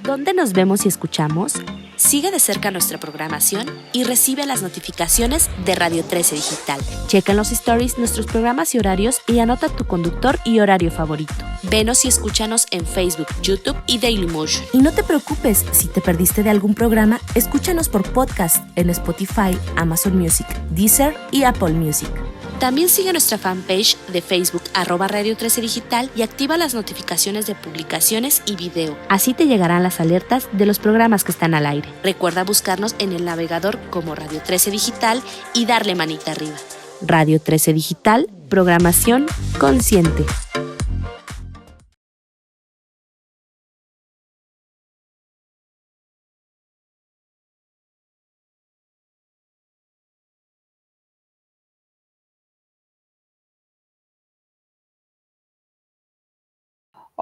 ¿Dónde nos vemos y escuchamos? Sigue de cerca nuestra programación y recibe las notificaciones de Radio 13 Digital. Checa en los stories nuestros programas y horarios y anota tu conductor y horario favorito. Venos y escúchanos en Facebook, YouTube y Dailymotion. Y no te preocupes, si te perdiste de algún programa, escúchanos por podcast en Spotify, Amazon Music, Deezer y Apple Music. También sigue nuestra fanpage de Facebook @Radio 13 Digital y activa las notificaciones de publicaciones y video. Así te llegarán las alertas de los programas que están al aire. Recuerda buscarnos en el navegador como Radio 13 Digital y darle manita arriba. Radio 13 Digital, programación consciente.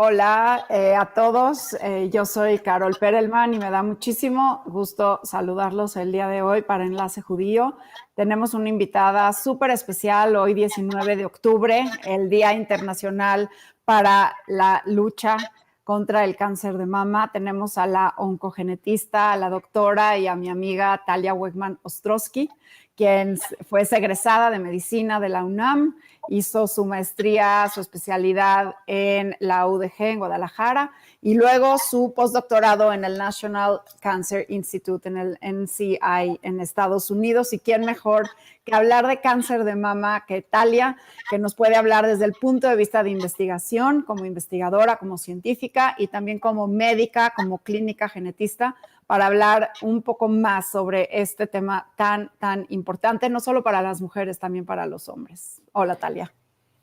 Hola a todos, yo soy Carol Perelman y me da muchísimo gusto saludarlos el día de hoy para Enlace Judío. Tenemos una invitada súper especial hoy 19 de octubre, el Día Internacional para la Lucha contra el Cáncer de Mama. Tenemos a la oncogenetista, a la doctora y a mi amiga Talia Wegman Ostrowski, quien fue egresada de medicina de la UNAM, hizo su maestría, su especialidad en la UDG en Guadalajara y luego su postdoctorado en el National Cancer Institute, en el NCI en Estados Unidos. Y quién mejor que hablar de cáncer de mama que Talia, que nos puede hablar desde el punto de vista de investigación, como investigadora, como científica y también como médica, como clínica genetista, para hablar un poco más sobre este tema tan importante, no solo para las mujeres, también para los hombres. Hola, Talia.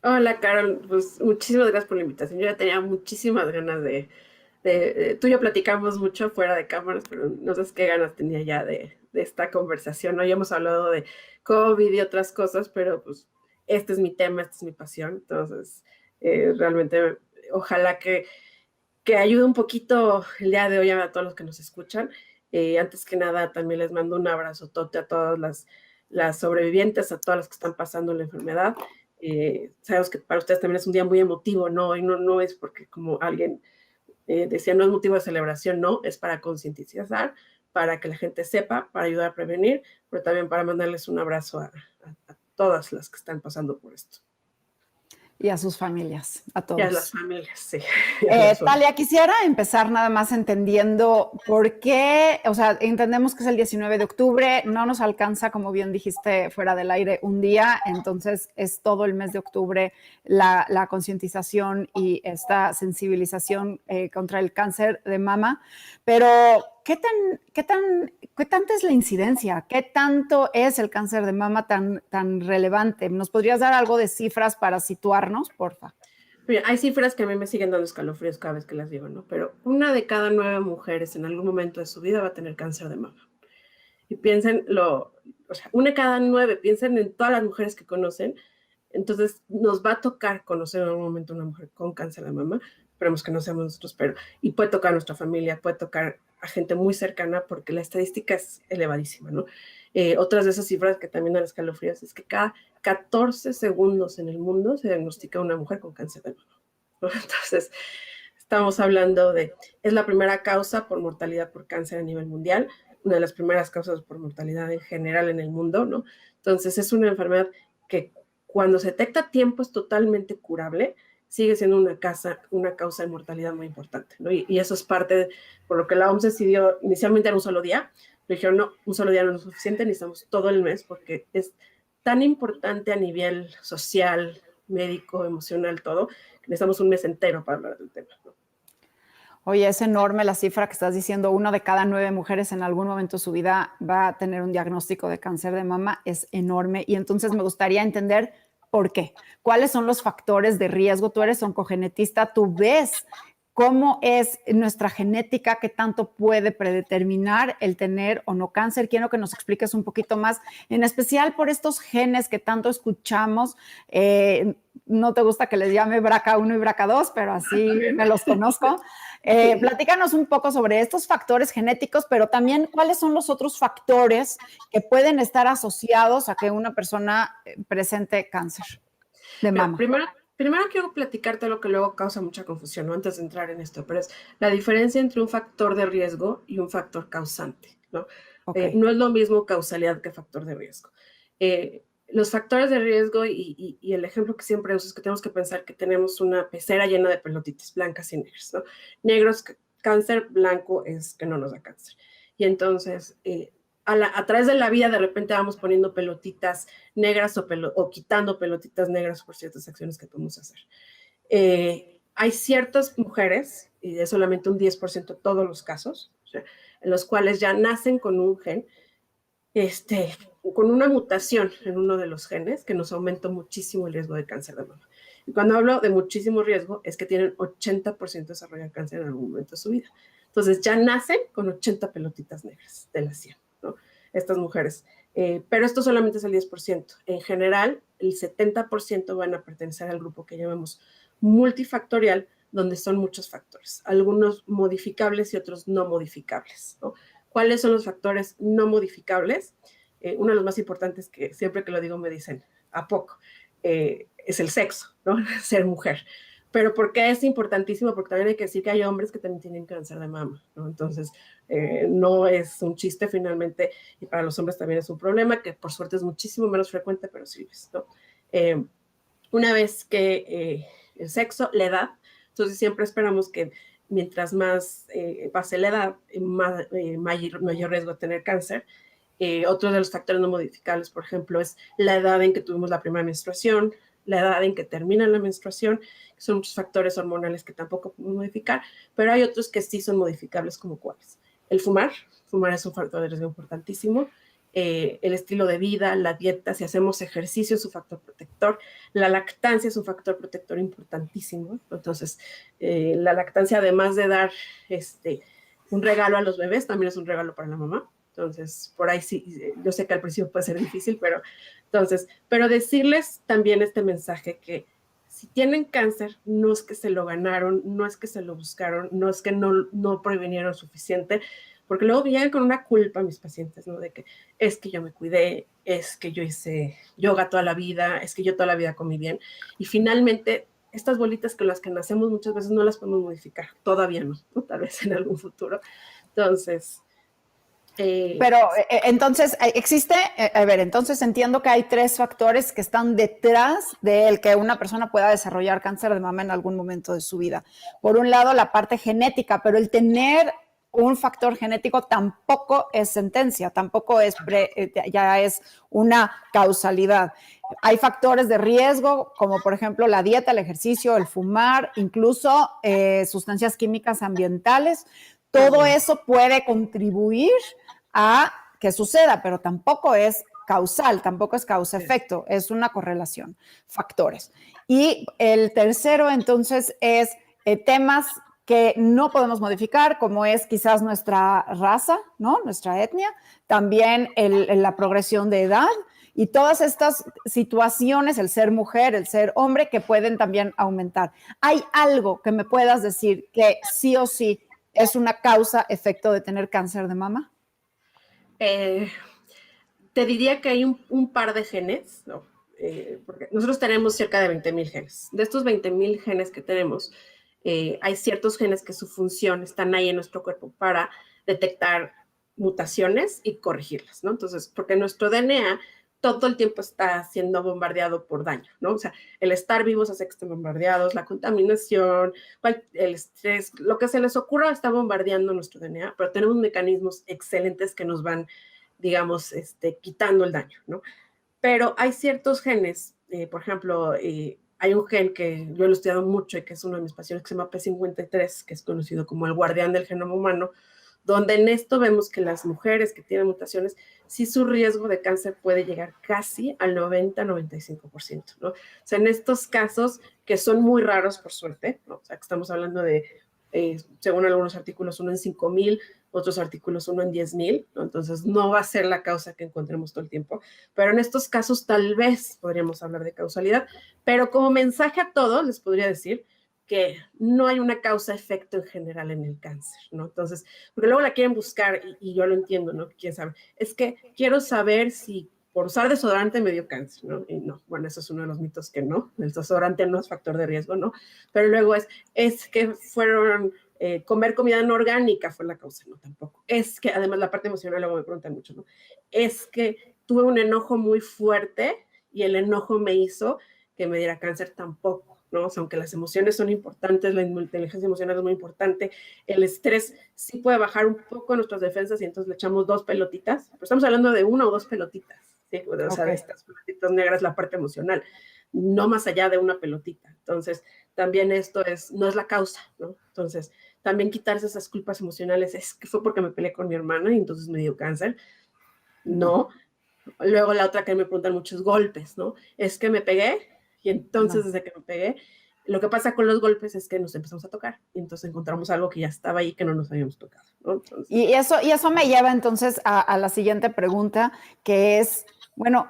Hola, Carol. Pues muchísimas gracias por la invitación. Yo ya tenía muchísimas ganas tú y yo platicamos mucho fuera de cámaras, pero no sé qué ganas tenía ya de esta conversación, ¿no? Ya hemos hablado de COVID y otras cosas, pero pues este es mi tema, esta es mi pasión. Entonces, realmente ojalá que ayude un poquito el día de hoy a todos los que nos escuchan. Antes que nada, también les mando un abrazotote a todas las sobrevivientes, a todas las que están pasando la enfermedad. Sabemos que para ustedes también es un día muy emotivo, ¿no? Y no es porque, como alguien decía, no es motivo de celebración, no, es para concientizar, para que la gente sepa, para ayudar a prevenir, pero también para mandarles un abrazo a todas las que están pasando por esto. Y a sus familias, a todos. Y a las familias, sí. Talia, quisiera empezar nada más entendiendo por qué, o sea, entendemos que es el 19 de octubre, no nos alcanza, como bien dijiste, fuera del aire un día, entonces es todo el mes de octubre la concientización y esta sensibilización contra el cáncer de mama, pero ¿qué tanta es la incidencia? ¿Qué tanto es el cáncer de mama tan relevante? ¿Nos podrías dar algo de cifras para situarnos, porfa? Mira, hay cifras que a mí me siguen dando escalofríos cada vez que las digo, ¿no? Pero 1 de cada 9 mujeres en algún momento de su vida va a tener cáncer de mama. Y piensen o sea, 1 de cada 9, piensen en todas las mujeres que conocen. Entonces, nos va a tocar conocer en algún momento una mujer con cáncer de mama. Esperemos que no seamos nosotros, pero y puede tocar a nuestra familia, puede tocar a gente muy cercana, porque la estadística es elevadísima, ¿no? Otras de esas cifras que también dan escalofríos es que cada 14 segundos en el mundo se diagnostica una mujer con cáncer de mama, ¿no? Entonces, estamos hablando es la primera causa por mortalidad por cáncer a nivel mundial, una de las primeras causas por mortalidad en general en el mundo, ¿no? Entonces, es una enfermedad que cuando se detecta a tiempo es totalmente curable, sigue siendo una causa de mortalidad muy importante, ¿no? Y eso es parte por lo que la OMS decidió, inicialmente era un solo día, pero dijeron, no, un solo día no es suficiente, necesitamos todo el mes, porque es tan importante a nivel social, médico, emocional, todo, que necesitamos un mes entero para hablar del tema, ¿no? Oye, es enorme la cifra que estás diciendo. 1 de cada 9 mujeres en algún momento de su vida va a tener un diagnóstico de cáncer de mama. Es enorme. Y entonces me gustaría entender por qué. ¿Cuáles son los factores de riesgo? Tú eres oncogenetista, tú ves cómo es nuestra genética, qué tanto puede predeterminar el tener o no cáncer. Quiero que nos expliques un poquito más, en especial por estos genes que tanto escuchamos. No te gusta que les llame BRCA1 y BRCA2, pero así me los conozco. Platícanos un poco sobre estos factores genéticos, pero también cuáles son los otros factores que pueden estar asociados a que una persona presente cáncer de mama. Primero, Primero quiero platicarte lo que luego causa mucha confusión, ¿no? Antes de entrar en esto, pero es la diferencia entre un factor de riesgo y un factor causante, ¿no? Ok. No es lo mismo causalidad que factor de riesgo. Los factores de riesgo y el ejemplo que siempre uso es que tenemos que pensar que tenemos una pecera llena de pelotitas blancas y negras, ¿no? Negros, cáncer, blanco es que no nos da cáncer. Y entonces, a través de la vida de repente vamos poniendo pelotitas negras o quitando pelotitas negras por ciertas acciones que podemos hacer. Hay ciertas mujeres, y es solamente un 10% todos los casos, o sea, en los cuales ya nacen con un gen, con una mutación en uno de los genes que nos aumenta muchísimo el riesgo de cáncer de mama. Y cuando hablo de muchísimo riesgo, es que tienen 80% de desarrollar cáncer en algún momento de su vida. Entonces ya nacen con 80 pelotitas negras de la 100, ¿no? Estas mujeres. Pero esto solamente es el 10%. En general, el 70% van a pertenecer al grupo que llamamos multifactorial, donde son muchos factores, algunos modificables y otros no modificables, ¿no? ¿Cuáles son los factores no modificables? Uno de los más importantes que siempre que lo digo me dicen, ¿a poco? Es el sexo, ¿no? Ser mujer. Pero ¿por qué es importantísimo? Porque también hay que decir que hay hombres que también tienen cáncer de mama, ¿no? Entonces, no es un chiste finalmente, y para los hombres también es un problema, que por suerte es muchísimo menos frecuente, pero sí es, ¿no? Una vez que el sexo, la edad, entonces siempre esperamos que mientras más pase la edad, mayor riesgo de tener cáncer. Otro de los factores no modificables, por ejemplo, es la edad en que tuvimos la primera menstruación, la edad en que termina la menstruación, que son muchos factores hormonales que tampoco podemos modificar, pero hay otros que sí son modificables, como cuáles. El fumar es un factor de riesgo importantísimo. El estilo de vida, la dieta, si hacemos ejercicio es un factor protector, la lactancia es un factor protector importantísimo. Entonces, la lactancia, además de dar un regalo a los bebés, también es un regalo para la mamá. Entonces, por ahí sí, yo sé que al principio puede ser difícil, pero decirles también este mensaje que si tienen cáncer, no es que se lo ganaron, no es que se lo buscaron, no es que no previnieron suficiente, porque luego vienen con una culpa mis pacientes, ¿no? De que es que yo me cuidé, es que yo hice yoga toda la vida, es que yo toda la vida comí bien, y finalmente estas bolitas con las que nacemos muchas veces no las podemos modificar, todavía no, tal vez en algún futuro. Entonces, pero entonces existe, a ver, entonces entiendo que hay 3 factores que están detrás de que una persona pueda desarrollar cáncer de mama en algún momento de su vida. Por un lado, la parte genética, pero el tener un factor genético tampoco es sentencia, tampoco es ya es una causalidad. Hay factores de riesgo, como por ejemplo la dieta, el ejercicio, el fumar, incluso sustancias químicas ambientales. Todo eso puede contribuir a que suceda, pero tampoco es causal, tampoco es causa-efecto, es una correlación, factores. Y el tercero, entonces, es temas que no podemos modificar, como es quizás nuestra raza, ¿no? Nuestra etnia, también la progresión de edad y todas estas situaciones, el ser mujer, el ser hombre, que pueden también aumentar. ¿Hay algo que me puedas decir que sí o sí es una causa-efecto de tener cáncer de mama? Te diría que hay un par de genes, ¿no? Porque nosotros tenemos cerca de 20,000 genes. De estos 20,000 genes que tenemos, hay ciertos genes que su función están ahí en nuestro cuerpo para detectar mutaciones y corregirlas, ¿no? Entonces, porque nuestro DNA todo el tiempo está siendo bombardeado por daño, ¿no? O sea, el estar vivos hace que estén bombardeados, la contaminación, el estrés, lo que se les ocurra está bombardeando nuestro DNA, pero tenemos mecanismos excelentes que nos van, digamos, quitando el daño, ¿no? Pero hay ciertos genes, por ejemplo, hay un gen que yo lo he estudiado mucho y que es uno de mis pacientes que se llama P53, que es conocido como el guardián del genoma humano, donde en esto vemos que las mujeres que tienen mutaciones, sí su riesgo de cáncer puede llegar casi al 90-95%, ¿no? O sea, en estos casos, que son muy raros por suerte, ¿no? O sea, que estamos hablando de, según algunos artículos, 1 en 5,000, otros artículos 1 en 10,000, ¿no? Entonces no va a ser la causa que encontremos todo el tiempo, pero en estos casos tal vez podríamos hablar de causalidad, pero como mensaje a todos les podría decir que no hay una causa-efecto en general en el cáncer, ¿no? Entonces, porque luego la quieren buscar y yo lo entiendo, ¿no? ¿Quién sabe? Es que quiero saber si por usar desodorante me dio cáncer, ¿no? Y no, bueno, eso es uno de los mitos que no, el desodorante no es factor de riesgo, ¿no? Pero luego es que fueron, comer comida no orgánica fue la causa, no, tampoco. Es que, además, la parte emocional luego me preguntan mucho, ¿no? Es que tuve un enojo muy fuerte y el enojo me hizo que me diera cáncer, tampoco, ¿no? O sea, aunque las emociones son importantes, la inteligencia emocional es muy importante, el estrés sí puede bajar un poco nuestras defensas y entonces le echamos 2 pelotitas, pero estamos hablando de 1 o 2 pelotitas, ¿sí? O sea, de estas pelotitas negras, la parte emocional, no más allá de una pelotita. Entonces, también esto no es la causa, ¿no? Entonces, también quitarse esas culpas emocionales, es que fue porque me peleé con mi hermana y entonces me dio cáncer. No. Luego la otra que me preguntan muchos golpes, ¿no? Es que me pegué y entonces desde que me pegué, lo que pasa con los golpes es que nos empezamos a tocar y entonces encontramos algo que ya estaba ahí que no nos habíamos tocado, ¿no? Entonces, y eso me lleva entonces a la siguiente pregunta, que es, bueno,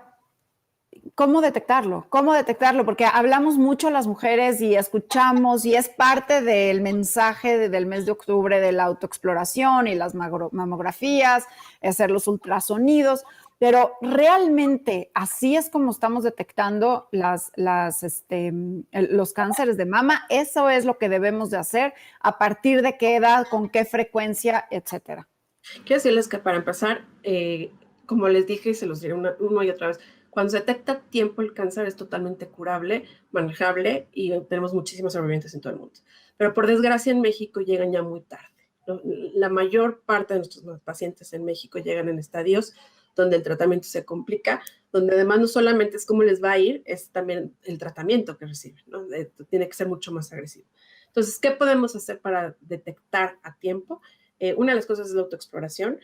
¿cómo detectarlo? ¿Cómo detectarlo? Porque hablamos mucho las mujeres y escuchamos y es parte del mensaje del mes de octubre de la autoexploración y las mamografías, hacer los ultrasonidos, pero realmente así es como estamos detectando los cánceres de mama. Eso es lo que debemos de hacer, a partir de qué edad, con qué frecuencia, etcétera. quiero decirles que para empezar, como les dije y se los diré una y otra vez, cuando se detecta a tiempo el cáncer es totalmente curable, manejable y tenemos muchísimos sobrevivientes en todo el mundo. Pero por desgracia en México llegan ya muy tarde, ¿no? La mayor parte de nuestros pacientes en México llegan en estadios donde el tratamiento se complica, donde además no solamente es cómo les va a ir, es también el tratamiento que reciben, ¿no? Tiene que ser mucho más agresivo. Entonces, ¿qué podemos hacer para detectar a tiempo? Una de las cosas es la autoexploración.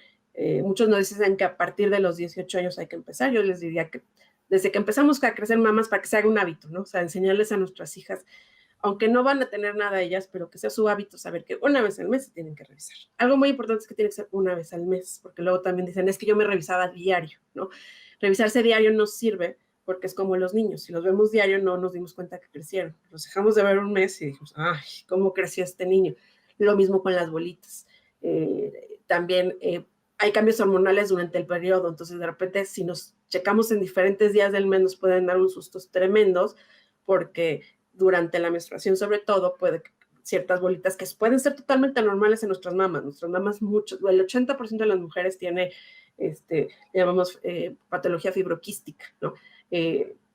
Muchos nos dicen que a partir de los 18 años hay que empezar. Yo les diría que desde que empezamos a crecer mamas, para que se haga un hábito, ¿no? O sea, enseñarles a nuestras hijas, aunque no van a tener nada ellas, pero que sea su hábito saber que una vez al mes se tienen que revisar. Algo muy importante es que tiene que ser una vez al mes, porque luego también dicen, es que yo me revisaba diario, ¿no? Revisarse diario no sirve porque es como los niños. Si los vemos diario no nos dimos cuenta que crecieron. Los dejamos de ver un mes y dijimos, ay, ¿cómo creció este niño? Lo mismo con las bolitas. También hay cambios hormonales durante el periodo, entonces de repente si nos checamos en diferentes días del mes nos pueden dar unos sustos tremendos porque durante la menstruación sobre todo puede ciertas bolitas que pueden ser totalmente normales en nuestras mamas, mucho, el 80% de las mujeres tiene, llamamos patología fibroquística, ¿no?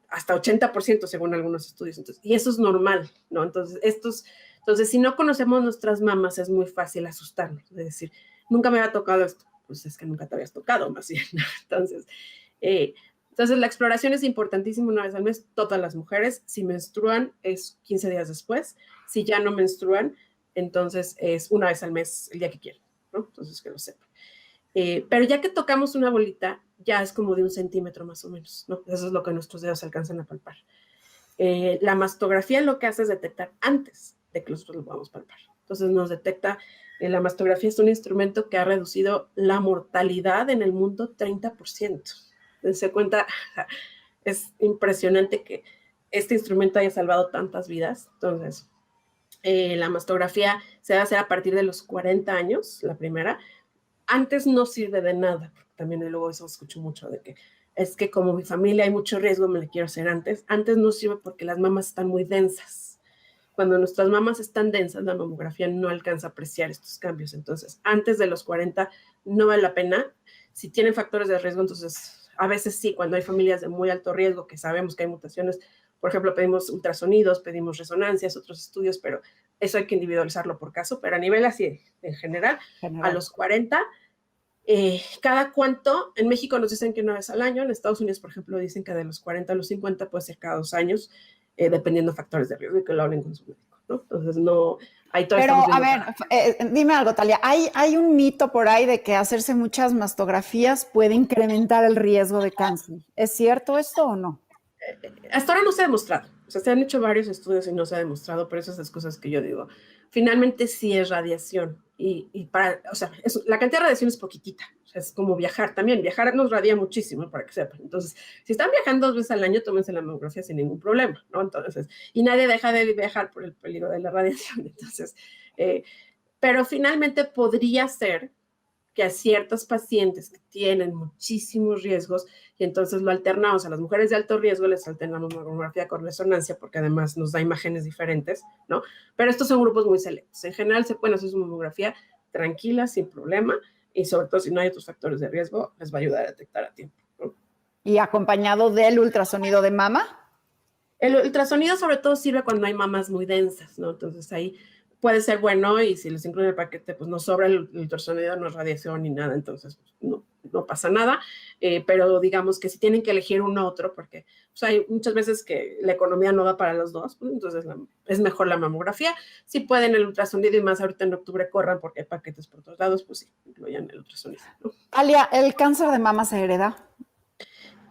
Hasta 80% según algunos estudios, entonces, y eso es normal, ¿no? Entonces, si no conocemos nuestras mamas, es muy fácil asustarnos, es decir, nunca me había tocado esto, pues es que nunca te habías tocado, más bien. Entonces, la exploración es importantísima una vez al mes, todas las mujeres, si menstruan es 15 días después, si ya no menstruan, entonces es una vez al mes, el día que quieran, ¿no? Entonces, que lo sepan. Pero ya que tocamos una bolita, ya es como de 1 centímetro más o menos, ¿no? Eso es lo que nuestros dedos alcanzan a palpar. La mastografía lo que hace es detectar antes de que nosotros lo podamos palpar. Entonces nos detecta, la mastografía es un instrumento que ha reducido la mortalidad en el mundo 30%. Se cuenta, es impresionante que este instrumento haya salvado tantas vidas. Entonces, la mastografía se debe hacer a partir de los 40 años, la primera. Antes no sirve de nada, también luego eso escucho mucho de que es que como mi familia hay mucho riesgo, me la quiero hacer antes. Antes no sirve porque las mamas están muy densas. Cuando nuestras mamas están densas, la mamografía no alcanza a apreciar estos cambios. Entonces, antes de los 40 no vale la pena. Si tienen factores de riesgo, entonces a veces sí, cuando hay familias de muy alto riesgo, que sabemos que hay mutaciones, por ejemplo, pedimos ultrasonidos, pedimos resonancias, otros estudios, pero eso hay que individualizarlo por caso, pero a nivel así, en general. A los 40, cada cuánto, en México nos dicen que una vez al año, en Estados Unidos, por ejemplo, dicen que de los 40 a los 50 puede ser cada 2 años, dependiendo de factores de riesgo y que lo hablen con su médico, ¿no? Entonces, no, ahí todo Pero, estamos a viendo. ver, dime algo, Talia, ¿hay un mito por ahí de que hacerse muchas mastografías puede incrementar el riesgo de cáncer? ¿Es cierto esto o no? Hasta ahora no se ha demostrado. O sea, se han hecho varios estudios y no se ha demostrado, pero esas son las cosas que yo digo. Finalmente sí es radiación o sea, la cantidad de radiación es poquitita. O sea, es como viajar también. Viajar nos radia muchísimo, para que sepan. Entonces, si están viajando 2 veces al año, tómense la mamografía sin ningún problema, ¿no? Entonces, y nadie deja de viajar por el peligro de la radiación. Entonces, pero finalmente podría ser que a ciertos pacientes que tienen muchísimos riesgos, y entonces lo alternamos a las mujeres de alto riesgo, les alternamos mamografía con resonancia, porque además nos da imágenes diferentes, ¿no? Pero estos son grupos muy selectos. En general se pueden hacer su mamografía tranquila, sin problema, y sobre todo si no hay otros factores de riesgo, les va a ayudar a detectar a tiempo, ¿no? ¿Y acompañado del ultrasonido de mama? El ultrasonido sobre todo sirve cuando hay mamas muy densas, ¿no? Entonces ahí puede ser bueno, y si les incluye el paquete, pues no sobra el ultrasonido, no es radiación ni nada, entonces pues, no pasa nada, pero digamos que si tienen que elegir uno u otro, porque pues, hay muchas veces que la economía no da para los dos, pues, entonces es mejor la mamografía. Si pueden el ultrasonido, y más ahorita en octubre corran porque hay paquetes por todos lados, pues sí, incluyan el ultrasonido, ¿no? Alia, ¿el cáncer de mama se hereda?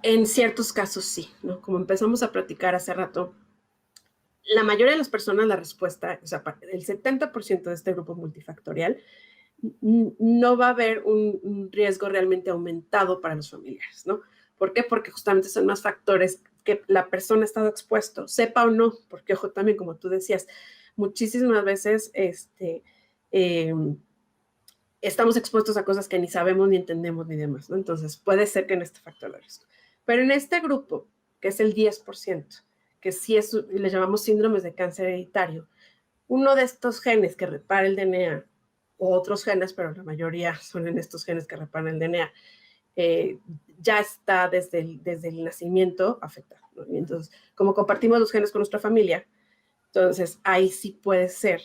En ciertos casos sí, ¿no? Como empezamos a platicar hace rato, la mayoría de las personas, la respuesta, o sea, el 70% de este grupo multifactorial, no va a haber un riesgo realmente aumentado para los familiares, ¿no? ¿Por qué? Porque justamente son más factores que la persona ha estado expuesto, sepa o no, porque ojo, también como tú decías, muchísimas veces eh, estamos expuestos a cosas que ni sabemos, ni entendemos, ni demás, ¿no? Entonces puede ser que no esté factor de riesgo. Pero en este grupo, que es el 10%, que sí le llamamos síndromes de cáncer hereditario, uno de estos genes que repara el DNA, o otros genes, pero la mayoría son en estos genes que reparan el DNA, ya está desde el nacimiento afectado, ¿no? Y entonces, como compartimos los genes con nuestra familia, entonces ahí sí puede ser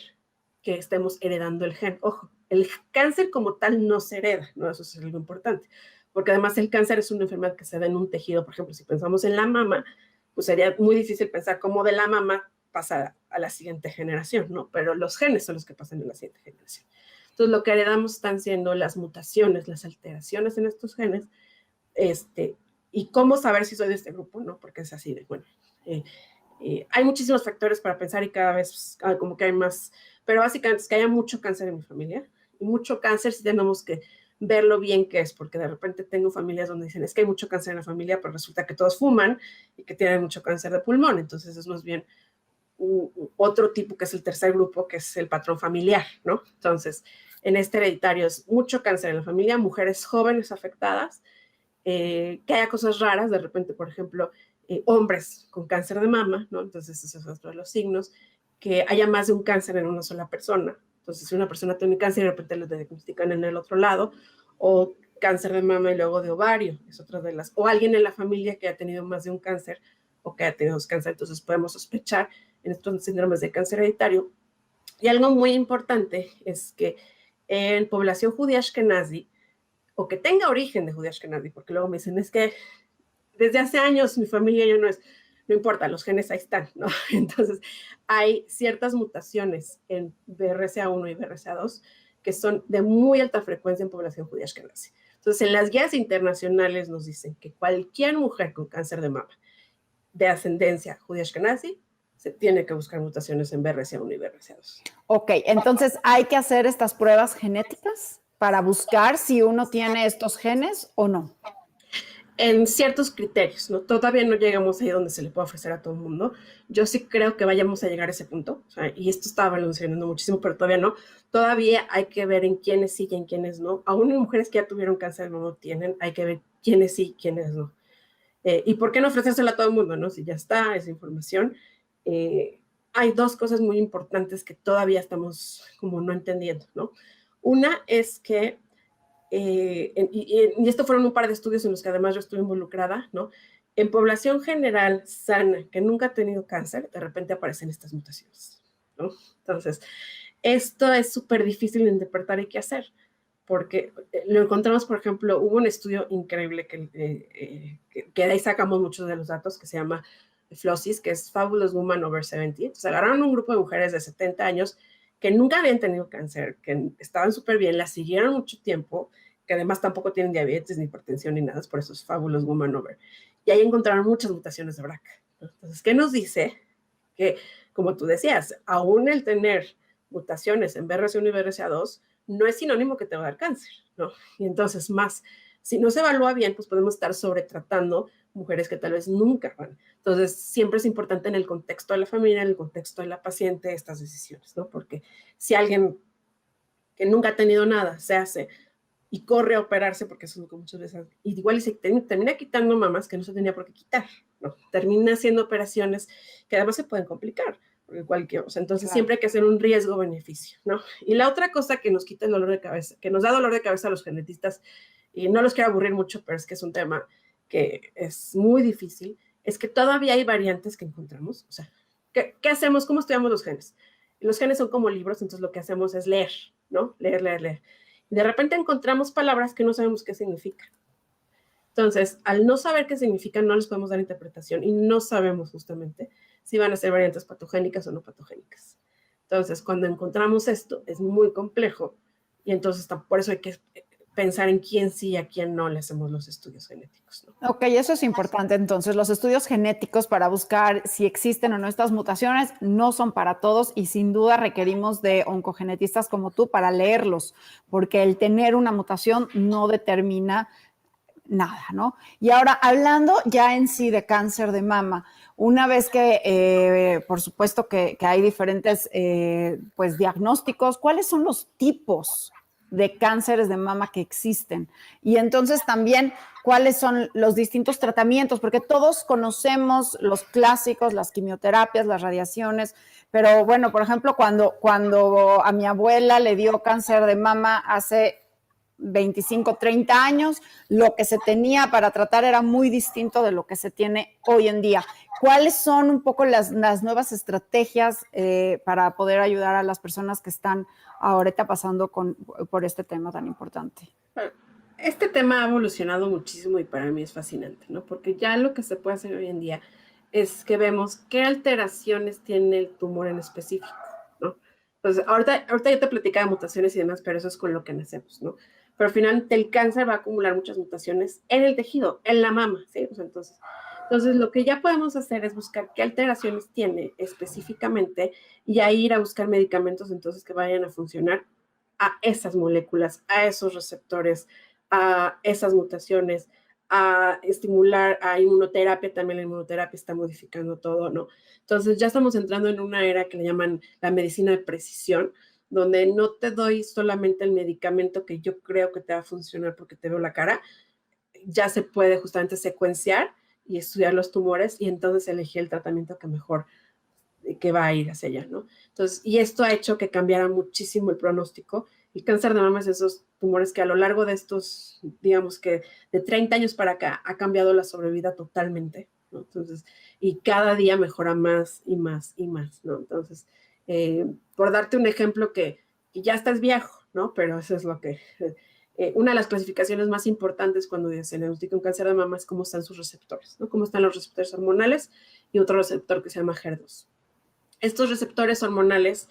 que estemos heredando el gen. Ojo, el cáncer como tal no se hereda, ¿no? Eso es algo importante, porque además el cáncer es una enfermedad que se da en un tejido. Por ejemplo, si pensamos en la mama, pues sería muy difícil pensar cómo de la mama pasa a la siguiente generación, ¿no? Pero los genes son los que pasan a la siguiente generación. Entonces, lo que heredamos están siendo las mutaciones, las alteraciones en estos genes, y cómo saber si soy de este grupo, ¿no? Porque es así de, bueno, hay muchísimos factores para pensar, y cada vez como que hay más, pero básicamente es que haya mucho cáncer en mi familia, y mucho cáncer sí tenemos que verlo bien qué es, porque de repente tengo familias donde dicen, es que hay mucho cáncer en la familia, pero resulta que todos fuman y que tienen mucho cáncer de pulmón. Entonces es más bien otro tipo, que es el tercer grupo, que es el patrón familiar, ¿no? Entonces, en este hereditario es mucho cáncer en la familia, mujeres jóvenes afectadas, que haya cosas raras, de repente, por ejemplo, hombres con cáncer de mama, ¿no? Entonces, esos son otro de los signos, que haya más de un cáncer en una sola persona. Entonces, si una persona tiene cáncer y de repente lo diagnostican en el otro lado, o cáncer de mama y luego de ovario, es otra de las, o alguien en la familia que ha tenido más de un cáncer o que ha tenido dos cánceres, entonces podemos sospechar en estos síndromes de cáncer hereditario. Y algo muy importante es que en población judía ashkenazi, o que tenga origen de judía ashkenazi, porque luego me dicen, es que desde hace años mi familia ya no importa, los genes ahí están, ¿no? Entonces, hay ciertas mutaciones en BRCA1 y BRCA2 que son de muy alta frecuencia en población judía ashkenazi. Entonces, en las guías internacionales nos dicen que cualquier mujer con cáncer de mama de ascendencia judía ashkenazi se tiene que buscar mutaciones en BRCA1 y BRCA2. Ok, entonces hay que hacer estas pruebas genéticas para buscar si uno tiene estos genes o no. En ciertos criterios, ¿no? Todavía no llegamos ahí donde se le puede ofrecer a todo el mundo. Yo sí creo que vayamos a llegar a ese punto, o sea, y esto estaba evolucionando muchísimo, pero todavía no. Todavía hay que ver en quiénes sí y en quiénes no. Aún en mujeres que ya tuvieron cáncer no lo tienen, hay que ver quiénes sí y quiénes no. ¿Y por qué no ofrecérsela a todo el mundo, no? Si ya está esa información. Hay dos cosas muy importantes que todavía estamos como no entendiendo, ¿no? Una es que y esto fueron un par de estudios en los que además yo estuve involucrada, ¿no? En población general sana, que nunca ha tenido cáncer, de repente aparecen estas mutaciones, ¿no? Entonces, esto es súper difícil de interpretar y qué hacer, porque lo encontramos, por ejemplo, hubo un estudio increíble que de ahí sacamos muchos de los datos, que se llama FLOSIS, que es Fabulous Woman Over 70. Entonces, agarraron un grupo de mujeres de 70 años que nunca habían tenido cáncer, que estaban súper bien, las siguieron mucho tiempo, que además tampoco tienen diabetes ni hipertensión ni nada, por eso es Fabulous Woman Over. Y ahí encontraron muchas mutaciones de BRCA. Entonces, ¿qué nos dice? Que, como tú decías, aún el tener mutaciones en BRCA1 y BRCA2 no es sinónimo que te va a dar cáncer, ¿no? Y entonces, más, si no se evalúa bien, pues podemos estar sobretratando mujeres que tal vez nunca van. Entonces, siempre es importante en el contexto de la familia, en el contexto de la paciente, estas decisiones, ¿no? Porque si alguien que nunca ha tenido nada se hace y corre a operarse, porque eso es lo que muchas veces, y igual se termina quitando mamas que no se tenía por qué quitar, ¿no? Termina haciendo operaciones que además se pueden complicar, porque cualquier, o sea, entonces Claro. siempre hay que hacer un riesgo-beneficio, ¿no? Y la otra cosa que nos quita el dolor de cabeza, que nos da dolor de cabeza a los genetistas, y no los quiero aburrir mucho, pero es que es un tema que es muy difícil, es que todavía hay variantes que encontramos, o sea, ¿qué hacemos? ¿Cómo estudiamos los genes? Los genes son como libros, entonces lo que hacemos es leer, ¿no? Leer. Y de repente encontramos palabras que no sabemos qué significan. Entonces, al no saber qué significan, no les podemos dar interpretación y no sabemos justamente si van a ser variantes patogénicas o no patogénicas. Entonces, cuando encontramos esto, es muy complejo y entonces por eso hay que pensar en quién sí y a quién no le hacemos los estudios genéticos, ¿no? Ok, eso es importante. Entonces, los estudios genéticos para buscar si existen o no estas mutaciones no son para todos y sin duda requerimos de oncogenetistas como tú para leerlos, porque el tener una mutación no determina nada, ¿no? Y ahora, hablando ya en sí de cáncer de mama, una vez que, por supuesto que hay diferentes, pues, diagnósticos, ¿cuáles son los tipos de cánceres de mama que existen? Y entonces también, ¿cuáles son los distintos tratamientos? Porque todos conocemos los clásicos, las quimioterapias, las radiaciones, pero bueno, por ejemplo, cuando a mi abuela le dio cáncer de mama hace 25, 30 años, lo que se tenía para tratar era muy distinto de lo que se tiene hoy en día. ¿Cuáles son un poco las nuevas estrategias para poder ayudar a las personas que están ahorita pasando por este tema tan importante? Este tema ha evolucionado muchísimo y para mí es fascinante, ¿no? Porque ya lo que se puede hacer hoy en día es que vemos qué alteraciones tiene el tumor en específico, ¿no? Entonces, ahorita yo te platicaba de mutaciones y demás, pero eso es con lo que nacemos, ¿no? Pero al final el cáncer va a acumular muchas mutaciones en el tejido, en la mama, ¿sí? O sea, entonces, lo que ya podemos hacer es buscar qué alteraciones tiene específicamente y ahí ir a buscar medicamentos entonces que vayan a funcionar a esas moléculas, a esos receptores, a esas mutaciones, a estimular a inmunoterapia, también la inmunoterapia está modificando todo, ¿no? Entonces ya estamos entrando en una era que le llaman la medicina de precisión, donde no te doy solamente el medicamento que yo creo que te va a funcionar porque te veo la cara, ya se puede justamente secuenciar y estudiar los tumores y entonces elegir el tratamiento que mejor que va a ir hacia allá, ¿no? Entonces, y esto ha hecho que cambiara muchísimo el pronóstico. El cáncer de mama es esos tumores que a lo largo de estos, digamos que de 30 años para acá, ha cambiado la sobrevida totalmente, ¿no? Entonces, y cada día mejora más y más y más, ¿no? Entonces, por darte un ejemplo que ya estás viejo, ¿no? Pero eso es lo que... una de las clasificaciones más importantes cuando se diagnostica un cáncer de mama es cómo están sus receptores, ¿no? Cómo están los receptores hormonales y otro receptor que se llama HER2. Estos receptores hormonales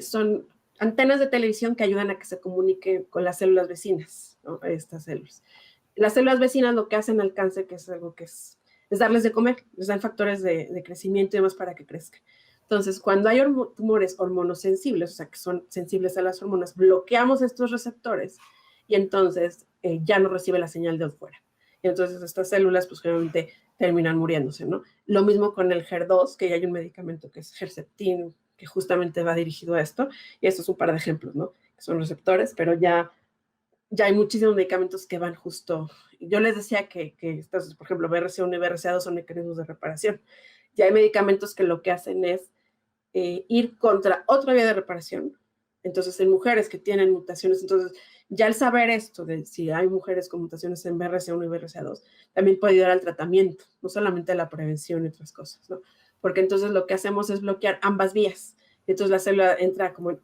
son antenas de televisión que ayudan a que se comunique con las células vecinas, ¿no? Estas células. Las células vecinas lo que hacen al cáncer, que es algo que es darles de comer, les dan factores de crecimiento y demás para que crezcan. Entonces, cuando hay tumores hormonosensibles, o sea, que son sensibles a las hormonas, bloqueamos estos receptores y entonces ya no recibe la señal de afuera. Y entonces estas células, pues generalmente terminan muriéndose, ¿no? Lo mismo con el HER2, que ya hay un medicamento que es Herceptin, que justamente va dirigido a esto, y esto es un par de ejemplos, ¿no? Que son receptores, pero ya hay muchísimos medicamentos que van justo. Yo les decía que estos, por ejemplo, BRCA1 y BRCA2 son mecanismos de reparación. Ya hay medicamentos que lo que hacen es ir contra otra vía de reparación. Entonces, en mujeres que tienen mutaciones, entonces, ya el saber esto de si hay mujeres con mutaciones en BRCA1 y BRCA2, también puede ayudar al tratamiento, no solamente a la prevención y otras cosas, ¿no? Porque entonces lo que hacemos es bloquear ambas vías. Entonces la célula entra como en,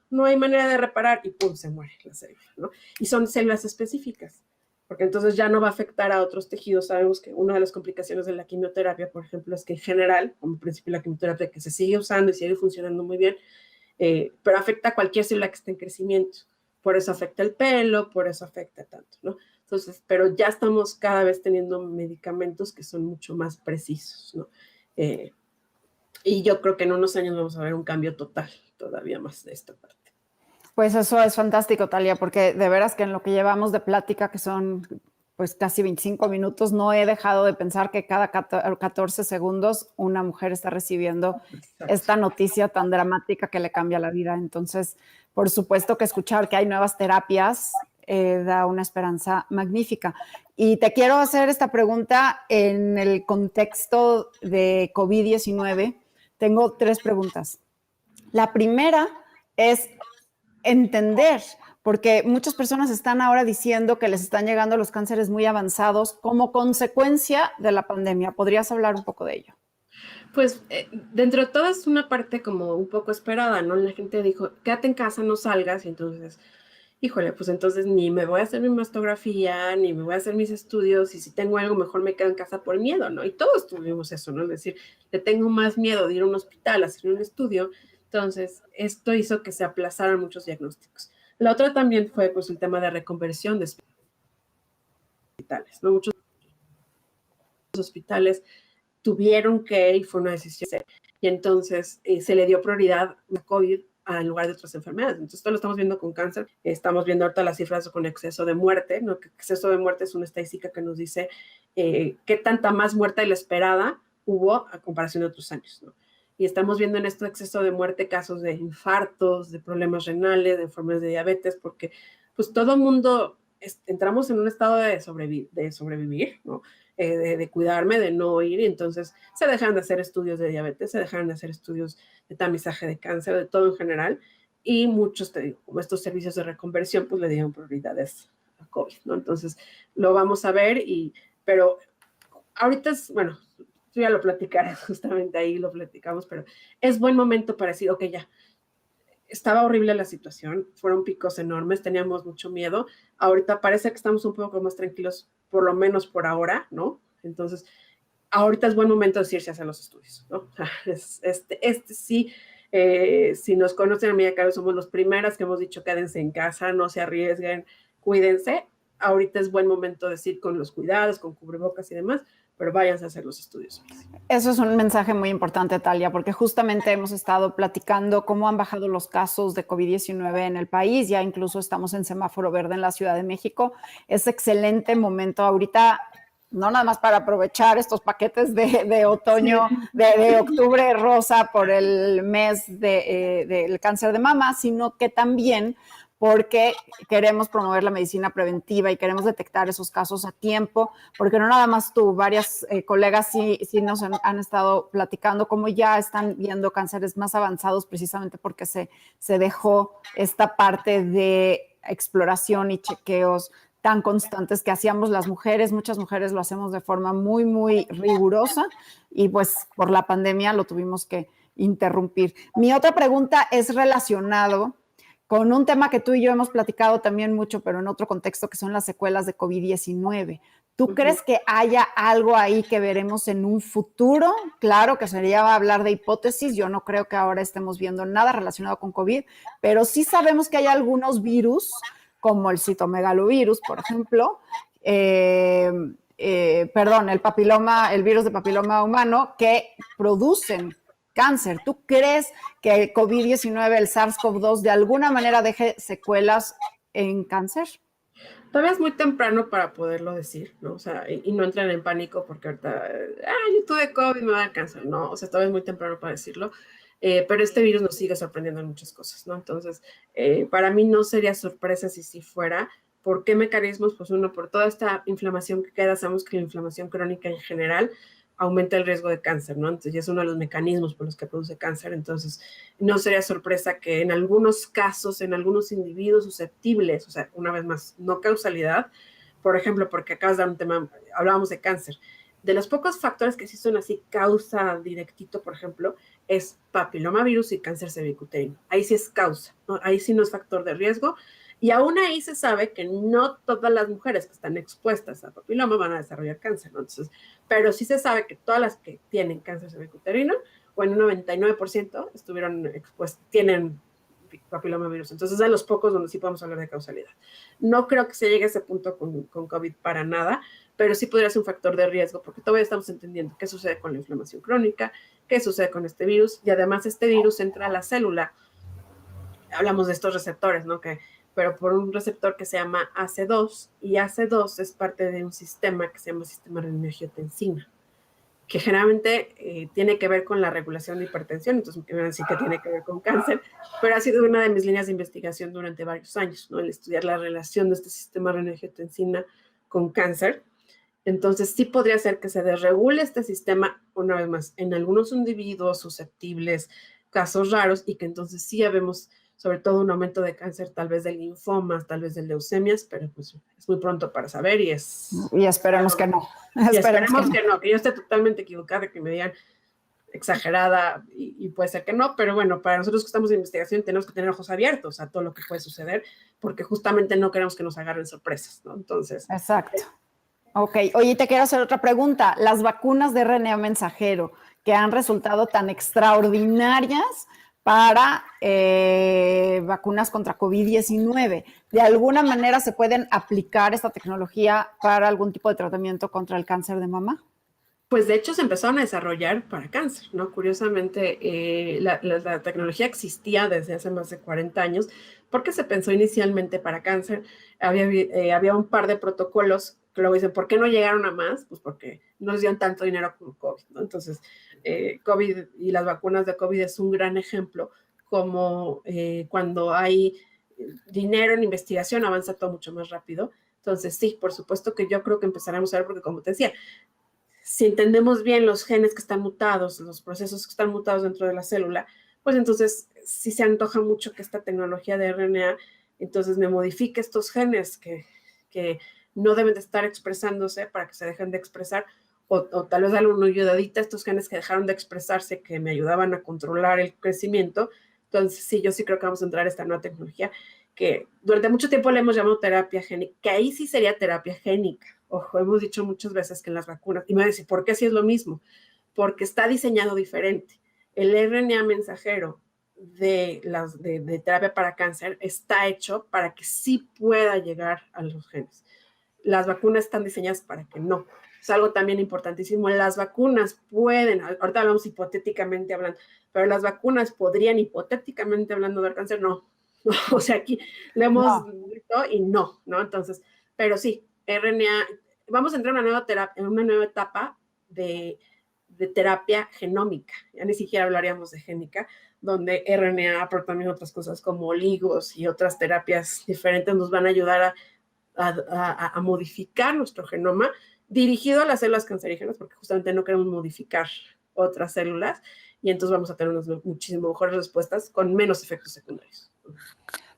no hay manera de reparar y pum, se muere la célula, ¿no? Y son células específicas, porque entonces ya no va a afectar a otros tejidos. Sabemos que una de las complicaciones de la quimioterapia, por ejemplo, es que en general, como principio la quimioterapia que se sigue usando y sigue funcionando muy bien, pero afecta a cualquier célula que esté en crecimiento. Por eso afecta el pelo, por eso afecta tanto, ¿no? Entonces, pero ya estamos cada vez teniendo medicamentos que son mucho más precisos, ¿no? Y yo creo que en unos años vamos a ver un cambio total, todavía más de esta parte. Pues eso es fantástico, Talia, porque de veras que en lo que llevamos de plática, que son pues casi 25 minutos, no he dejado de pensar que cada 14 segundos una mujer está recibiendo esta noticia tan dramática que le cambia la vida. Entonces, por supuesto que escuchar que hay nuevas terapias da una esperanza magnífica. Y te quiero hacer esta pregunta en el contexto de COVID-19. Tengo 3 preguntas. La primera es entender, porque muchas personas están ahora diciendo que les están llegando los cánceres muy avanzados como consecuencia de la pandemia. ¿Podrías hablar un poco de ello? Pues dentro de todo es una parte como un poco esperada, ¿no? La gente dijo, quédate en casa, no salgas, y entonces, híjole, pues entonces ni me voy a hacer mi mastografía, ni me voy a hacer mis estudios, y si tengo algo, mejor me quedo en casa por miedo, ¿no? Y todos tuvimos eso, ¿no? Es decir, le tengo más miedo de ir a un hospital a hacer un estudio, entonces esto hizo que se aplazaran muchos diagnósticos. La otra también fue pues el tema de reconversión de hospitales, ¿no? Muchos hospitales tuvieron que, y fue una decisión, y entonces se le dio prioridad a COVID en lugar de otras enfermedades. Entonces, esto lo estamos viendo con cáncer. Estamos viendo ahorita las cifras con exceso de muerte, ¿no? Que exceso de muerte es una estadística que nos dice qué tanta más muerte de la esperada hubo a comparación de otros años, ¿no? Y estamos viendo en este exceso de muerte casos de infartos, de problemas renales, de enfermedades de diabetes, porque pues todo el mundo entramos en un estado de sobrevivir, ¿no? De cuidarme, de no ir, y entonces se dejan de hacer estudios de diabetes, se dejan de hacer estudios de tamizaje de cáncer, de todo en general, y muchos, te digo, como estos servicios de reconversión, pues le dieron prioridades a COVID, ¿no? Entonces lo vamos a ver, pero ahorita es, bueno, tú ya lo platicarás, justamente ahí lo platicamos, pero es buen momento para decir, ok, ya, estaba horrible la situación, fueron picos enormes, teníamos mucho miedo, ahorita parece que estamos un poco más tranquilos, por lo menos por ahora, ¿no? Entonces, ahorita es buen momento de irse a hacer los estudios, ¿no? Sí, si nos conocen a mí acá, somos los primeras que hemos dicho quédense en casa, no se arriesguen, cuídense. Ahorita es buen momento de decir con los cuidados, con cubrebocas y demás, pero váyanse a hacer los estudios. Eso es un mensaje muy importante, Talia, porque justamente hemos estado platicando cómo han bajado los casos de COVID-19 en el país, ya incluso estamos en semáforo verde en la Ciudad de México. Es excelente momento ahorita, no nada más para aprovechar estos paquetes de otoño, sí, de octubre rosa por el mes del cáncer de mama, sino que también porque queremos promover la medicina preventiva y queremos detectar esos casos a tiempo, porque no nada más tú, varias colegas sí nos han estado platicando cómo ya están viendo cánceres más avanzados precisamente porque se dejó esta parte de exploración y chequeos tan constantes que hacíamos las mujeres. Muchas mujeres lo hacemos de forma muy, muy rigurosa y pues por la pandemia lo tuvimos que interrumpir. Mi otra pregunta es relacionado con un tema que tú y yo hemos platicado también mucho, pero en otro contexto, que son las secuelas de COVID-19. ¿Tú crees que haya algo ahí que veremos en un futuro? Claro que sería hablar de hipótesis. Yo no creo que ahora estemos viendo nada relacionado con COVID, pero sí sabemos que hay algunos virus, como el citomegalovirus, por ejemplo, el virus de papiloma humano, que producen cáncer. ¿Tú crees que el COVID-19, el SARS-CoV-2, de alguna manera deje secuelas en cáncer? Todavía es muy temprano para poderlo decir, ¿no? O sea, y no entren en pánico porque ahorita, yo tuve COVID, me va a dar cáncer, ¿no? O sea, todavía es muy temprano para decirlo, pero este virus nos sigue sorprendiendo en muchas cosas, ¿no? Entonces, para mí no sería sorpresa si sí fuera. ¿Por qué mecanismos? Pues uno, por toda esta inflamación que queda, sabemos que la inflamación crónica en general aumenta el riesgo de cáncer, ¿no? Entonces, ya es uno de los mecanismos por los que produce cáncer. Entonces, no sería sorpresa que en algunos casos, en algunos individuos susceptibles, o sea, una vez más, no causalidad, por ejemplo, porque acabas de dar un tema, hablábamos de cáncer. De los pocos factores que sí son así causa directito, por ejemplo, es papilomavirus y cáncer cervicuterino. Ahí sí es causa, ¿no? Ahí sí no es factor de riesgo. Y aún ahí se sabe que no todas las mujeres que están expuestas a papiloma van a desarrollar cáncer, ¿no? Entonces, pero sí se sabe que todas las que tienen cáncer cervicuterino, o en un 99% estuvieron expuestas, tienen papilomavirus. Entonces, es de los pocos donde sí podemos hablar de causalidad. No creo que se llegue a ese punto con COVID para nada, pero sí podría ser un factor de riesgo, porque todavía estamos entendiendo qué sucede con la inflamación crónica, qué sucede con este virus, y además este virus entra a la célula. Hablamos de estos receptores, ¿no? Pero por un receptor que se llama AC2, y AC2 es parte de un sistema que se llama sistema renin-angiotensina, que generalmente tiene que ver con la regulación de hipertensión, entonces me van a decir que tiene que ver con cáncer, pero ha sido una de mis líneas de investigación durante varios años, ¿no? El estudiar la relación de este sistema renina-angiotensina con cáncer. Entonces sí podría ser que se desregule este sistema, una vez más, en algunos individuos susceptibles, casos raros, y que entonces sí ya vemos sobre todo un aumento de cáncer, tal vez de linfomas, tal vez de leucemias, pero pues es muy pronto para saber y esperemos que no. Y esperemos que no, que yo esté totalmente equivocada, que me digan exagerada y puede ser que no, pero bueno, para nosotros que estamos en investigación tenemos que tener ojos abiertos a todo lo que puede suceder, porque justamente no queremos que nos agarren sorpresas, ¿no? Entonces. Exacto. Ok, oye, te quiero hacer otra pregunta. Las vacunas de RNA mensajero que han resultado tan extraordinarias para vacunas contra COVID-19, ¿de alguna manera se pueden aplicar esta tecnología para algún tipo de tratamiento contra el cáncer de mama? Pues de hecho se empezaron a desarrollar para cáncer, ¿no? Curiosamente, la tecnología existía desde hace más de 40 años porque se pensó inicialmente para cáncer. Había un par de protocolos que luego dicen, ¿por qué no llegaron a más? Pues porque no les dieron tanto dinero como COVID, ¿no? Entonces, COVID y las vacunas de COVID es un gran ejemplo como cuando hay dinero en investigación avanza todo mucho más rápido. Entonces, sí, por supuesto que yo creo que empezaremos a ver, porque como te decía, si entendemos bien los genes que están mutados, los procesos que están mutados dentro de la célula, pues entonces sí se antoja mucho que esta tecnología de RNA entonces me modifique estos genes que no deben de estar expresándose para que se dejen de expresar, o tal vez darle una ayudadita a estos genes que dejaron de expresarse, que me ayudaban a controlar el crecimiento. Entonces sí, yo sí creo que vamos a entrar a esta nueva tecnología que durante mucho tiempo le hemos llamado terapia génica, que ahí sí sería terapia génica. Ojo, hemos dicho muchas veces que en las vacunas, y me van a decir, ¿por qué si es lo mismo? Porque está diseñado diferente. El RNA mensajero de terapia para cáncer está hecho para que sí pueda llegar a los genes. Las vacunas están diseñadas para que no. Es algo también importantísimo. Las vacunas pueden, ahorita hablamos hipotéticamente hablando, pero las vacunas podrían hipotéticamente hablando dar cáncer, no. O sea, aquí le hemos visto y no, ¿no? Entonces, pero sí, RNA, vamos a entrar en una nueva etapa de terapia genómica, ya ni siquiera hablaríamos de génica, donde RNA, pero también otras cosas como oligos y otras terapias diferentes nos van a ayudar a modificar nuestro genoma dirigido a las células cancerígenas, porque justamente no queremos modificar otras células, y entonces vamos a tener unas muchísimo mejores respuestas con menos efectos secundarios.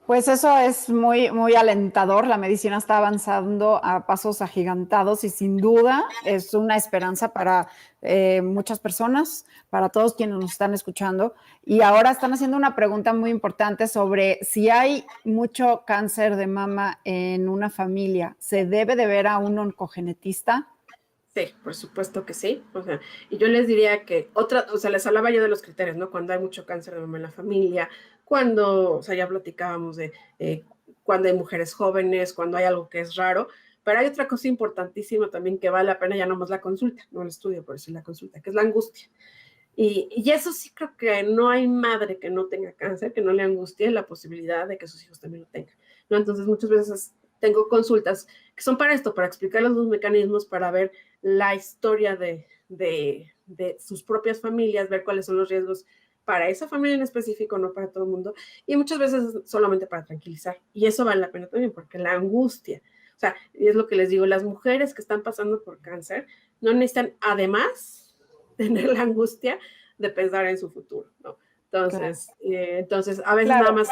Pues eso es muy, muy alentador. La medicina está avanzando a pasos agigantados y sin duda es una esperanza para muchas personas, para todos quienes nos están escuchando. Y ahora están haciendo una pregunta muy importante sobre si hay mucho cáncer de mama en una familia, ¿se debe de ver a un oncogenetista? Sí, por supuesto que sí. O sea, y yo les diría que les hablaba yo de los criterios, ¿no? Cuando hay mucho cáncer de mama en la familia, cuando, o sea, ya platicábamos de cuando hay mujeres jóvenes, cuando hay algo que es raro, pero hay otra cosa importantísima también que vale la pena, ya no más la consulta, no el estudio, por eso la consulta, que es la angustia. Y eso sí creo que no hay madre que no tenga cáncer, que no le angustie la posibilidad de que sus hijos también lo tengan, ¿no? Entonces muchas veces tengo consultas que son para esto, para explicar los dos mecanismos, para ver la historia de sus propias familias, ver cuáles son los riesgos para esa familia en específico, no para todo el mundo, y muchas veces solamente para tranquilizar. Y eso vale la pena también, porque la angustia, o sea, y es lo que les digo, las mujeres que están pasando por cáncer no necesitan además tener la angustia de pensar en su futuro, ¿no? Entonces, entonces a veces nada más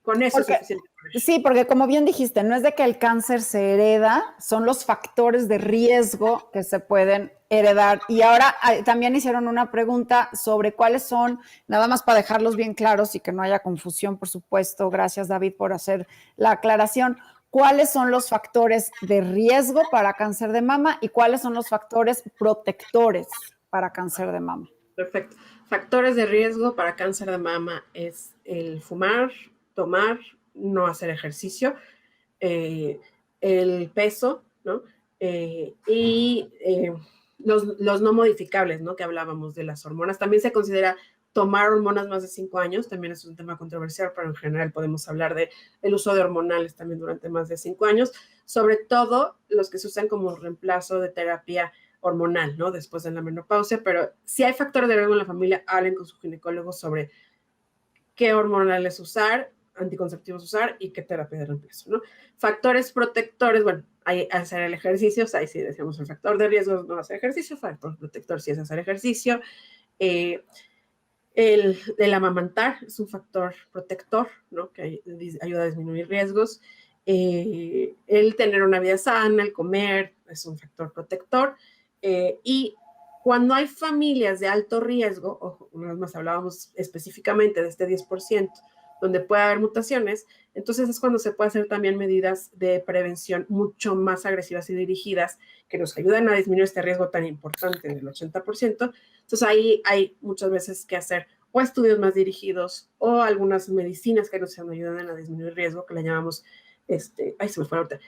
con eso es suficiente. Sí, porque como bien dijiste, no es de que el cáncer se hereda, son los factores de riesgo que se pueden heredar. Y ahora también hicieron una pregunta sobre cuáles son, nada más para dejarlos bien claros y que no haya confusión, por supuesto. Gracias, David, por hacer la aclaración. ¿Cuáles son los factores de riesgo para cáncer de mama y cuáles son los factores protectores para cáncer de mama? Perfecto. Factores de riesgo para cáncer de mama es el fumar, tomar, no hacer ejercicio, el peso, ¿no? Y los no modificables, ¿no? Que hablábamos de las hormonas. También se considera tomar hormonas más de 5 años, también es un tema controversial, pero en general podemos hablar del uso de hormonales también durante más de 5 años, sobre todo los que se usan como reemplazo de terapia hormonal, ¿no? Después de la menopausia, pero si hay factores de riesgo en la familia, hablen con su ginecólogo sobre qué hormonales usar, anticonceptivos usar y qué terapia de reemplazo, ¿no? Factores protectores, bueno, hay hacer el ejercicio, ahí sí decíamos el factor de riesgo no hacer ejercicio, factor protector sí es hacer ejercicio. El amamantar es un factor protector, ¿no? Que ayuda a disminuir riesgos. El tener una vida sana, el comer, es un factor protector. Y cuando hay familias de alto riesgo, ojo, una vez más hablábamos específicamente de este 10%, donde puede haber mutaciones, entonces es cuando se puede hacer también medidas de prevención mucho más agresivas y dirigidas que nos ayudan a disminuir este riesgo tan importante del 80%. Entonces ahí hay muchas veces que hacer o estudios más dirigidos o algunas medicinas que nos ayudan a disminuir el riesgo, que le llamamos, ay, se me fue ahorita,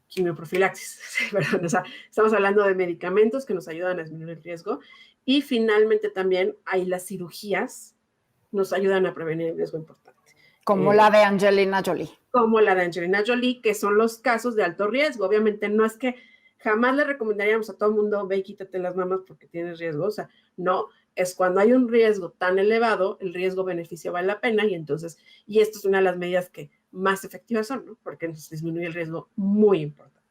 quimioprofilaxis, perdón, o sea, estamos hablando de medicamentos que nos ayudan a disminuir el riesgo y finalmente también hay las cirugías, nos ayudan a prevenir el riesgo importante. Como la de Angelina Jolie. Como la de Angelina Jolie, que son los casos de alto riesgo. Obviamente no es que jamás le recomendaríamos a todo el mundo, ve y quítate las mamas porque tienes riesgo, o sea, no, es cuando hay un riesgo tan elevado, el riesgo-beneficio vale la pena y entonces, y esto es una de las medidas que más efectivas son, ¿no? Porque nos disminuye el riesgo muy importante.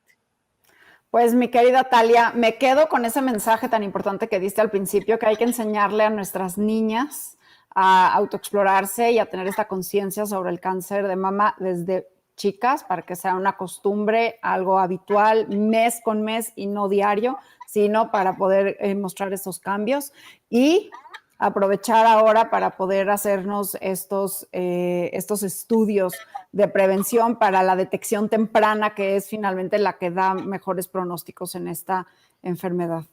Pues mi querida Talia, me quedo con ese mensaje tan importante que diste al principio, que hay que enseñarle a nuestras niñas a autoexplorarse y a tener esta conciencia sobre el cáncer de mama desde chicas, para que sea una costumbre, algo habitual, mes con mes y no diario, sino para poder mostrar estos cambios y aprovechar ahora para poder hacernos estos estudios de prevención para la detección temprana, que es finalmente la que da mejores pronósticos en esta enfermedad.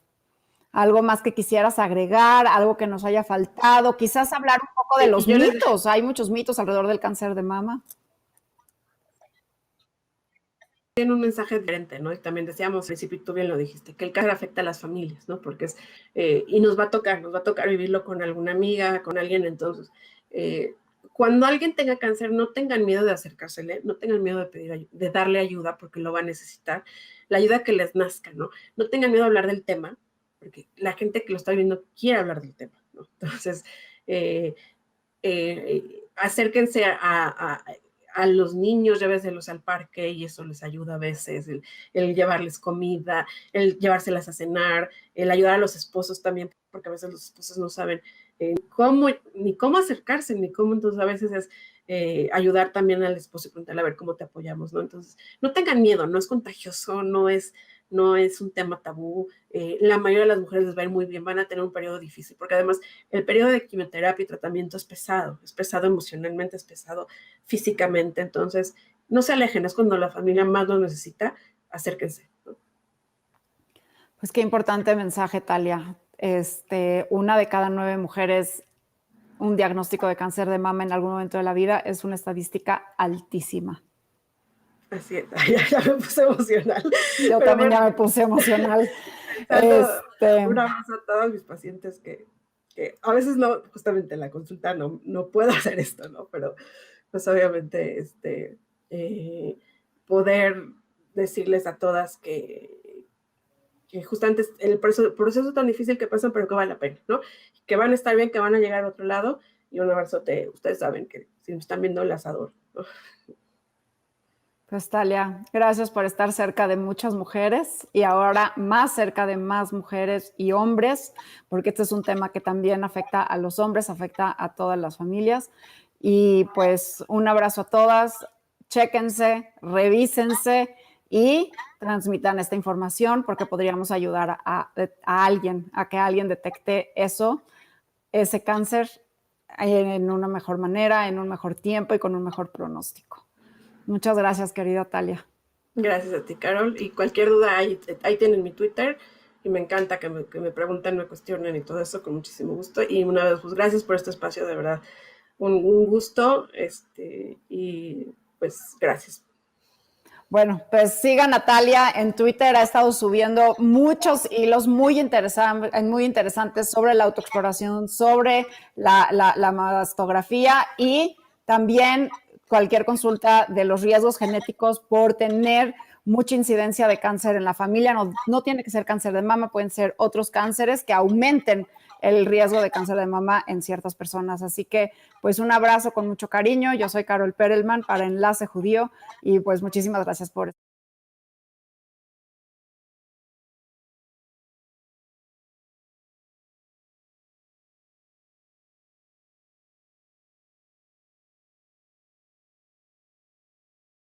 ¿Algo más que quisieras agregar? ¿Algo que nos haya faltado? Quizás hablar un poco de los mitos. Hay muchos mitos alrededor del cáncer de mama. Tiene un mensaje diferente, ¿no? Y también decíamos al principio, y tú bien lo dijiste, que el cáncer afecta a las familias, ¿no? Porque es, y nos va a tocar vivirlo con alguna amiga, con alguien. Entonces, cuando alguien tenga cáncer, no tengan miedo de acercársele, no tengan miedo de pedir, de darle ayuda, porque lo va a necesitar, la ayuda que les nazca, ¿no? No tengan miedo de hablar del tema, porque la gente que lo está viviendo quiere hablar del tema, ¿no? Entonces, acérquense a los niños, lléveselos al parque y eso les ayuda a veces, el llevarles comida, el llevárselas a cenar, el ayudar a los esposos también, porque a veces los esposos no saben ni cómo acercarse, ni cómo, entonces a veces es ayudar también al esposo y preguntarle a ver cómo te apoyamos, ¿no? Entonces, no tengan miedo, no es contagioso, no es un tema tabú, la mayoría de las mujeres les va a ir muy bien, van a tener un periodo difícil, porque además el periodo de quimioterapia y tratamiento es pesado emocionalmente, es pesado físicamente, entonces no se alejen, es cuando la familia más lo necesita, acérquense, ¿no? Pues qué importante mensaje, Talia. 1 de cada 9 mujeres, un diagnóstico de cáncer de mama en algún momento de la vida, es una estadística altísima. Así es, ya me puse emocional. Yo pero también ya me puse emocional. Un abrazo a todos mis pacientes que a veces no, justamente en la consulta no puedo hacer esto, ¿no? Pero pues obviamente poder decirles a todas que justamente el proceso tan difícil que pasan, pero que vale la pena, ¿no? Que van a estar bien, que van a llegar a otro lado, y un abrazote, ustedes saben que si me están viendo las adoro, ¿no? Pues Talia, gracias por estar cerca de muchas mujeres y ahora más cerca de más mujeres y hombres, porque este es un tema que también afecta a los hombres, afecta a todas las familias. Y pues un abrazo a todas, chéquense, revísense y transmitan esta información porque podríamos ayudar a alguien, a que alguien detecte ese cáncer en una mejor manera, en un mejor tiempo y con un mejor pronóstico. Muchas gracias, querida Talia. Gracias a ti, Carol. Y cualquier duda, ahí tienen mi Twitter. Y me encanta que me pregunten, me cuestionen y todo eso con muchísimo gusto. Y una vez, pues gracias por este espacio, de verdad. Un gusto. Y pues gracias. Bueno, pues sigan a Talia en Twitter. Ha estado subiendo muchos hilos muy interesantes sobre la autoexploración, sobre la mastografía y también cualquier consulta de los riesgos genéticos por tener mucha incidencia de cáncer en la familia. No tiene que ser cáncer de mama, pueden ser otros cánceres que aumenten el riesgo de cáncer de mama en ciertas personas. Así que, pues, un abrazo con mucho cariño. Yo soy Carol Perelman para Enlace Judío y pues muchísimas gracias por